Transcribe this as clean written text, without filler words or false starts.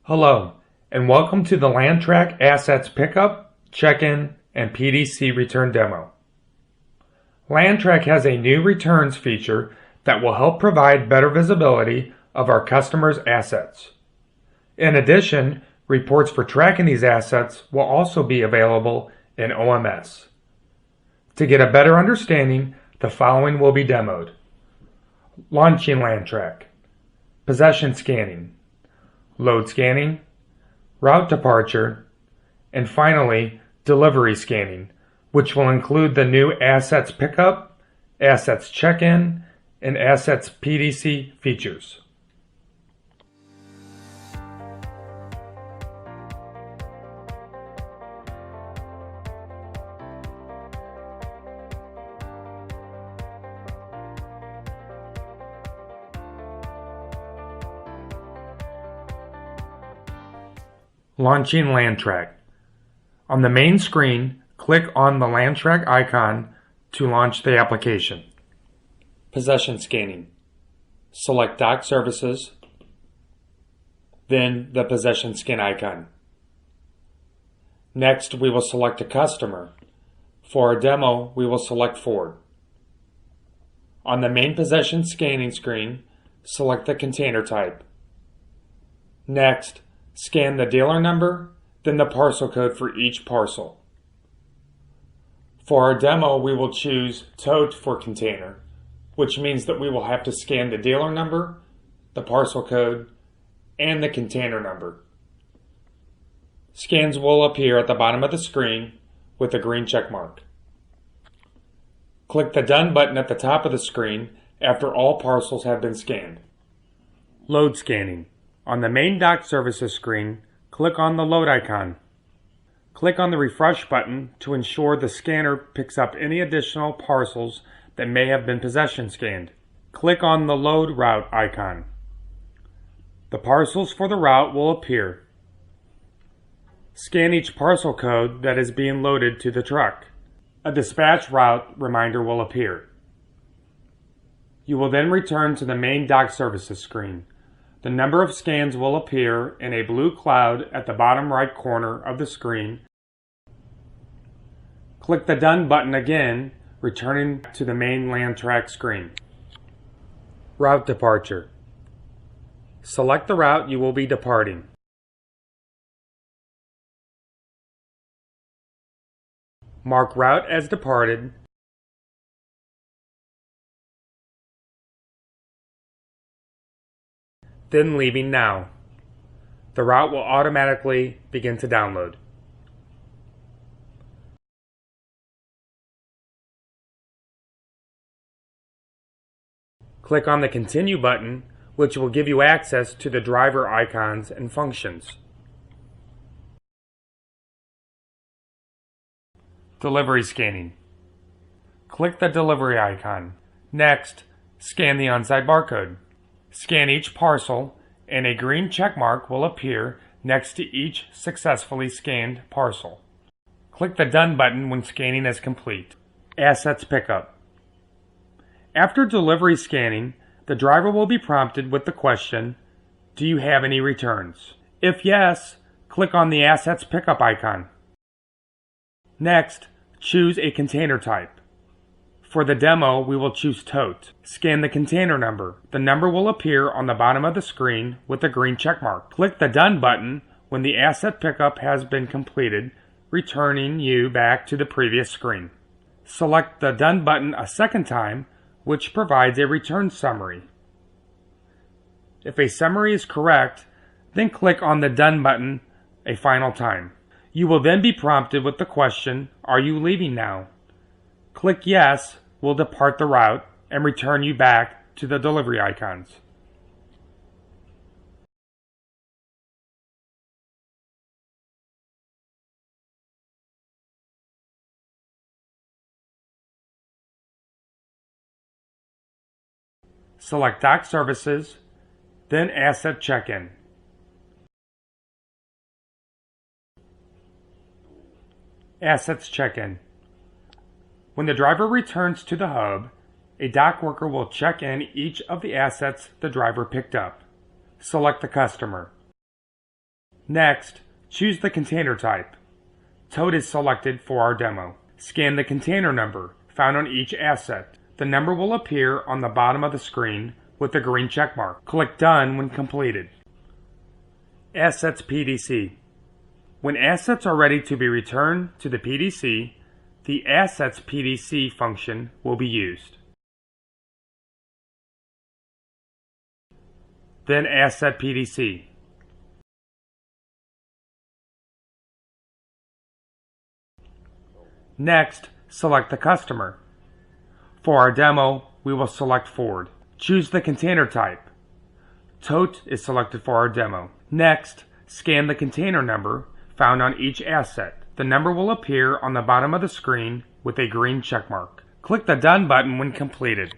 Hello, and welcome to the Lantrak Assets Pickup, Check-in, and PDC Return Demo. Lantrak has a new returns feature that will help provide better visibility of our customers' assets. In addition, reports for tracking these assets will also be available in OMS. To get a better understanding, the following will be demoed. Launching Lantrak, Possession Scanning, Load Scanning, Route Departure, and finally, Delivery Scanning, which will include the new Assets Pickup, Assets Check-in, and Assets PDC features. Launching Lantrak. On the main screen, click on the Lantrak icon to launch the application. Possession Scanning. Select Dock Services, then the Possession Scan icon. Next, we will select a customer. For our demo, we will select Ford. On the main Possession Scanning screen, select the container type. Next, scan the dealer number, then the parcel code for each parcel. For our demo, we will choose Tote for container, which means that we will have to scan the dealer number, the parcel code, and the container number. Scans will appear at the bottom of the screen with a green check mark. Click the Done button at the top of the screen after all parcels have been scanned. Load Scanning. On the main Dock Services screen, click on the Load icon. Click on the Refresh button to ensure the scanner picks up any additional parcels that may have been possession scanned. Click on the Load Route icon. The parcels for the route will appear. Scan each parcel code that is being loaded to the truck. A dispatch route reminder will appear. You will then return to the main Dock Services screen. The number of scans will appear in a blue cloud at the bottom right corner of the screen. Click the Done button again, returning to the main Lantrak screen. Route Departure. Select the route you will be departing. Mark Route as departed. Then Leaving Now. The route will automatically begin to download. Click on the Continue button, which will give you access to the driver icons and functions. Delivery Scanning. Click the delivery icon. Next, scan the on-site barcode. Scan each parcel, and a green check mark will appear next to each successfully scanned parcel. Click the Done button when scanning is complete. Assets Pickup. After delivery scanning, the driver will be prompted with the question, "Do you have any returns?" If yes, click on the Assets Pickup icon. Next, choose a container type. For the demo, we will choose Tote. Scan the container number. The number will appear on the bottom of the screen with a green check mark. Click the Done button when the asset pickup has been completed, returning you back to the previous screen. Select the Done button a second time, which provides a return summary. If a summary is correct, then click on the Done button a final time. You will then be prompted with the question, "Are you leaving now?" Click Yes will depart the route and return you back to the delivery icons. Select Dock Services, then Asset Check-in. Assets Check-in. When the driver returns to the hub, a dock worker will check in each of the assets the driver picked up. Select the customer. Next, choose the container type. Tote is selected for our demo. Scan the container number found on each asset. The number will appear on the bottom of the screen with a green check mark. Click Done when completed. Assets PDC. When assets are ready to be returned to the PDC, the Assets PDC function will be used. Then Asset PDC. Next, select the customer. For our demo, we will select Ford. Choose the container type. Tote is selected for our demo. Next, scan the container number found on each asset. The number will appear on the bottom of the screen with a green check mark. Click the Done button when completed.